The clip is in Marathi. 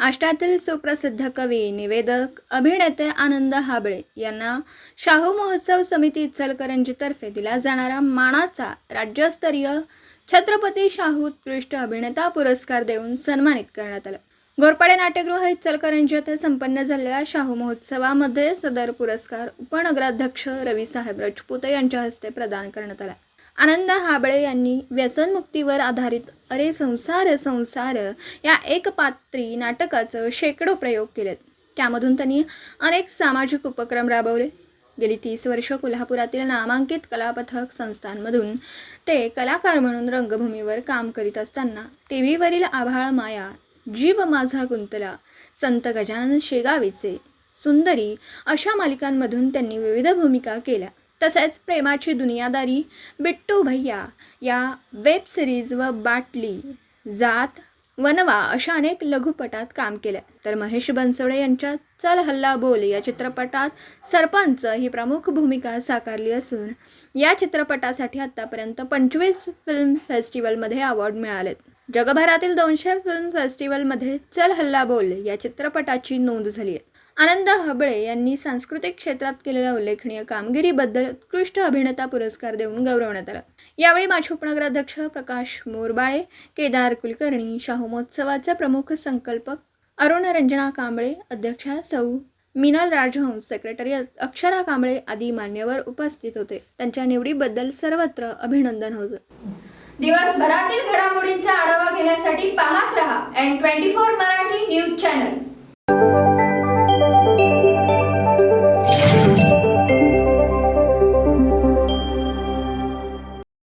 आष्टातील सुप्रसिद्ध कवी, निवेदक, अभिनेते आनंद हाबळे यांना शाहू महोत्सव समिती इचलकरंजीतर्फे दिला जाणारा मानाचा राज्यस्तरीय छत्रपती शाहू उत्कृष्ट अभिनेता पुरस्कार देऊन सन्मानित करण्यात आला. घोरपडे नाट्यगृह इचलकरंजी येथे संपन्न झालेल्या शाहू महोत्सवामध्ये सदर पुरस्कार उपनगराध्यक्ष रविसाहेब राजपूत यांच्या हस्ते प्रदान करण्यात आला. आनंद हाबळे यांनी व्यसनमुक्तीवर आधारित अरे संसार संसार या एकपात्री नाटकाचं शेकडो प्रयोग केलेत. त्यामधून त्यांनी अनेक सामाजिक उपक्रम राबवले. गेली 30 वर्ष कोल्हापुरातील नामांकित कलापथक संस्थांमधून ते कलाकार म्हणून रंगभूमीवर काम करीत असताना टीव्हीवरील आभाळ माया, जीव माझा गुंतला, संत गजानन शेगावीचे, सुंदरी अशा मालिकांमधून त्यांनी विविध भूमिका केल्या. तसेच प्रेमाची दुनियादारी, बिट्टू भैया या वेब सिरीज व बाटली, जात, वनवा अशा अनेक लघुपटात काम केले. तर महेश बनसोडे यांच्या चल हल्ला बोल या चित्रपटात सरपंच ही प्रमुख भूमिका साकारली असून या चित्रपटासाठी आतापर्यंत 25 फिल्म फेस्टिवलमध्ये अवॉर्ड मिळालेत. जगभरातील 200 फिल्म फेस्टिवलमध्ये चल हल्ला बोल या चित्रपटाची नोंद झाली आहे. आनंद हाबळे यांनी सांस्कृतिक क्षेत्रात केलेल्या उल्लेखनीय कामगिरीबद्दल उत्कृष्ट अभिनेता पुरस्कार देऊन गौरवण्यात आला. यावेळी माजी उपनगराध्यक्ष प्रकाश मोरबाळे, केदार कुलकर्णी, शाहू महोत्सवाचे प्रमुख संकल्पक अरुण रंजना कांबळे, अध्यक्षा सौ मिनल राजहंस, सेक्रेटरी अक्षरा कांबळे आदी मान्यवर उपस्थित होते. त्यांच्या निवडीबद्दल सर्वत्र अभिनंदन होतं. दिवसभरातील घडामोडींचा आढावा घेण्यासाठी पाहत रहा N24 मराठी न्यूज चॅनल.